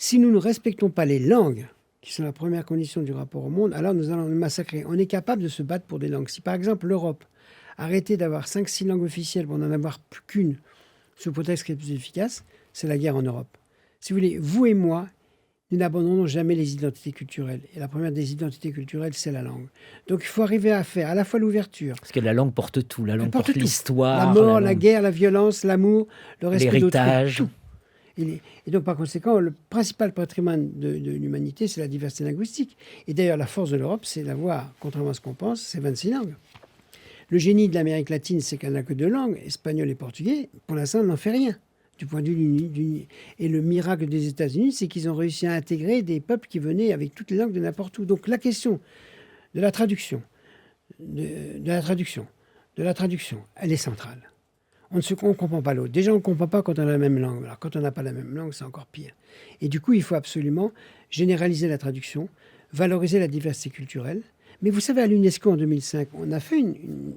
Si nous ne respectons pas les langues, qui sont la première condition du rapport au monde, alors nous allons nous massacrer. On est capable de se battre pour des langues. Si par exemple l'Europe arrêtait d'avoir 5-6 langues officielles pour n'en avoir plus qu'une, sous prétexte qu'elle est plus efficace, c'est la guerre en Europe. Si vous voulez, vous et moi, nous n'abandonnons jamais les identités culturelles. Et la première des identités culturelles, c'est la langue. Donc il faut arriver à faire à la fois l'ouverture. Parce que la langue porte tout. La langue porte tout. l'histoire. La mort, la guerre, la violence, l'amour, le respect d'autrui. L'héritage. Tout. Et donc, par conséquent, le principal patrimoine de l'humanité, c'est la diversité linguistique. Et d'ailleurs, la force de l'Europe, c'est d'avoir, contrairement à ce qu'on pense, c'est 26 langues. Le génie de l'Amérique latine, c'est qu'elle n'a que 2 langues, espagnol et portugais. Pour l'instant, elle n'en fait rien. Du point de vue Et le miracle des États-Unis, c'est qu'ils ont réussi à intégrer des peuples qui venaient avec toutes les langues de n'importe où. Donc, la question de la traduction, de la traduction, elle est centrale. On ne comprend pas l'autre. Déjà, on ne comprend pas quand on a la même langue. Alors, quand on n'a pas la même langue, c'est encore pire. Et du coup, il faut absolument généraliser la traduction, valoriser la diversité culturelle. Mais vous savez, à l'UNESCO, en 2005, on a fait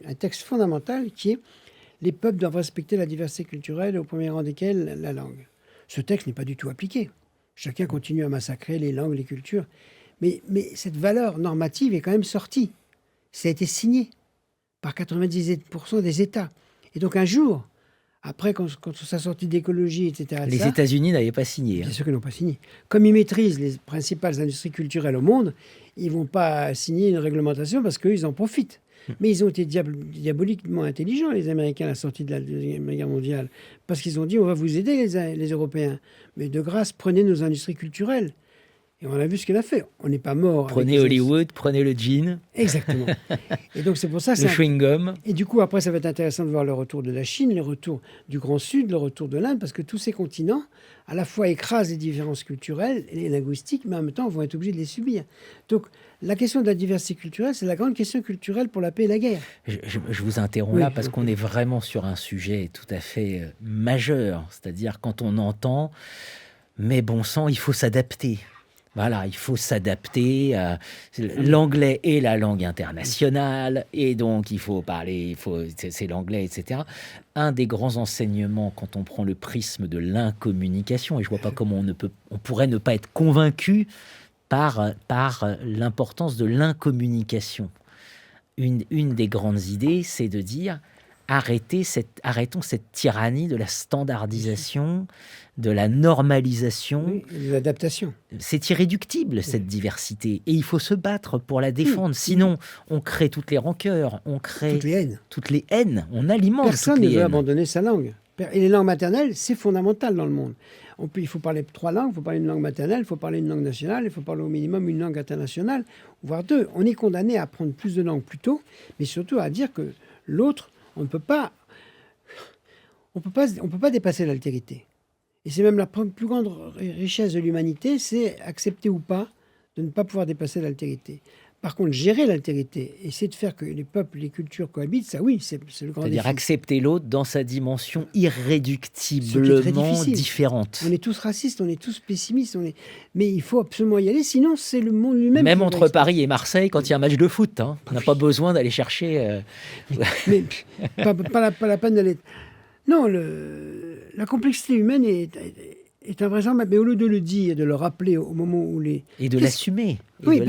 un texte fondamental qui est « Les peuples doivent respecter la diversité culturelle, au premier rang desquels la langue ». Ce texte n'est pas du tout appliqué. Chacun continue à massacrer les langues, les cultures. Mais cette valeur normative est quand même sortie. Ça a été signé par 98% des États. Et donc un jour, après, quand ça sortit d'écologie, etc. Les États-Unis n'avaient pas signé. Bien sûr qu'ils n'ont pas signé. Comme ils maîtrisent les principales industries culturelles au monde, ils ne vont pas signer une réglementation parce qu'eux, ils en profitent. Mais ils ont été diaboliquement intelligents, les Américains, à la sortie de la Deuxième Guerre mondiale, parce qu'ils ont dit, on va vous aider, les Européens. Mais de grâce, prenez nos industries culturelles. Et on a vu ce qu'elle a fait. On n'est pas mort. Prenez Hollywood, prenez le jean. Exactement. Et donc c'est pour ça... Le chewing-gum. Et du coup, après, ça va être intéressant de voir le retour de la Chine, le retour du Grand Sud, le retour de l'Inde, parce que tous ces continents, à la fois écrasent les différences culturelles et linguistiques, mais en même temps vont être obligés de les subir. Donc la question de la diversité culturelle, c'est la grande question culturelle pour la paix et la guerre. Je vous interromps là parce qu'on est vraiment sur un sujet tout à fait majeur. C'est-à-dire quand on entend « mais bon sang, il faut s'adapter ». Voilà, il faut s'adapter. L'anglais est la langue internationale et donc il faut parler, c'est l'anglais, etc. Un des grands enseignements quand on prend le prisme de l'incommunication, et je vois pas comment on pourrait ne pas être convaincu par l'importance de l'incommunication. Une des grandes idées, c'est de dire arrêtons cette tyrannie de la standardisation, de la normalisation. Oui, de l'adaptation. C'est irréductible, cette diversité. Et il faut se battre pour la défendre. Sinon, on crée toutes les rancœurs, on crée toutes les haines. On alimente Personne toutes les ne veut haines. Abandonner sa langue. Et les langues maternelles, c'est fondamental dans le monde. Il faut parler 3 langues, il faut parler une langue maternelle, il faut parler une langue nationale, il faut parler au minimum une langue internationale, voire 2. On est condamné à apprendre plus de langues plus tôt, mais surtout à dire que l'autre, on ne peut pas dépasser l'altérité. Et c'est même la plus grande richesse de l'humanité, c'est accepter ou pas de ne pas pouvoir dépasser l'altérité. Par contre, gérer l'altérité, essayer de faire que les peuples, les cultures cohabitent, ça oui, c'est le grand défi. C'est-à-dire accepter l'autre dans sa dimension irréductiblement différente. On est tous racistes, on est tous pessimistes, mais il faut absolument y aller, sinon c'est le monde lui-même. Même entre Paris et Marseille, quand il y a un match de foot, on n'a pas besoin d'aller chercher... Mais pas la peine d'aller... Non, la complexité humaine est invraisemblable, mais au lieu de le dire, de le rappeler au moment où les... Et de l'assumer. Oui,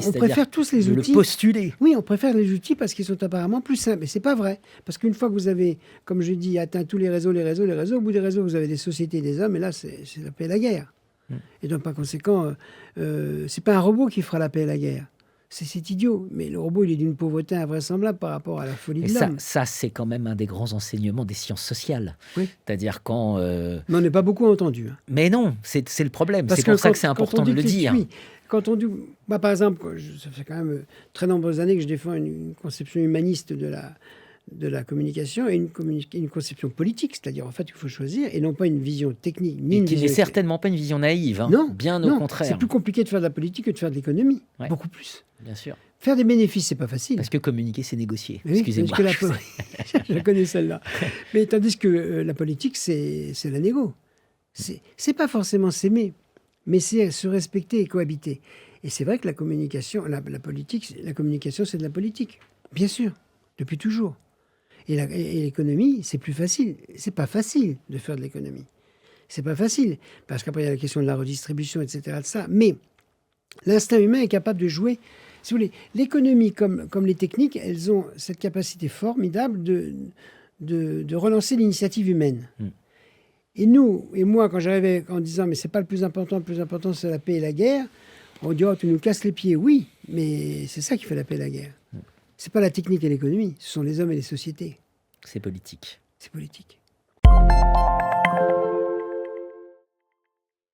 on préfère tous les outils. De le postuler. Oui, on préfère les outils parce qu'ils sont apparemment plus simples. Mais c'est pas vrai. Parce qu'une fois que vous avez, comme je dis, atteint tous les réseaux, au bout des réseaux, vous avez des sociétés, des hommes, et là, c'est la paix et la guerre. Et donc, par conséquent, c'est pas un robot qui fera la paix et la guerre. C'est idiot, mais le robot, il est d'une pauvreté invraisemblable par rapport à la folie de l'homme. Ça, c'est quand même un des grands enseignements des sciences sociales. Oui. C'est-à-dire quand... Mais on n'est pas beaucoup entendu. Mais non, c'est le problème. C'est pour ça que c'est important de le dire. Oui, quand on dit... par exemple, ça fait quand même très nombreuses années que je défends une conception humaniste de la communication et une conception politique, c'est-à-dire en fait il faut choisir et non pas une vision technique. Et qui n'est certainement pas une vision naïve, non, bien au contraire. C'est plus compliqué de faire de la politique que de faire de l'économie, beaucoup plus. Bien sûr. Faire des bénéfices, c'est pas facile. Parce que communiquer, c'est négocier. Oui, excusez-moi. Je connais celle-là. Mais tandis que la politique, c'est la négo. C'est pas forcément s'aimer, mais c'est se respecter et cohabiter. Et c'est vrai que la communication, la communication, c'est de la politique, bien sûr, depuis toujours. Et l'économie, c'est plus facile. C'est pas facile de faire de l'économie. C'est pas facile, parce qu'après, il y a la question de la redistribution, etc. De ça. Mais l'instinct humain est capable de jouer. Si vous voulez, l'économie comme les techniques, elles ont cette capacité formidable de relancer l'initiative humaine. Et nous, et moi, quand j'arrivais en disant « mais c'est pas le plus important c'est la paix et la guerre », on dit « oh, tu nous casses les pieds ». Oui, mais c'est ça qui fait la paix et la guerre. C'est pas la technique et l'économie, ce sont les hommes et les sociétés. C'est politique. C'est politique.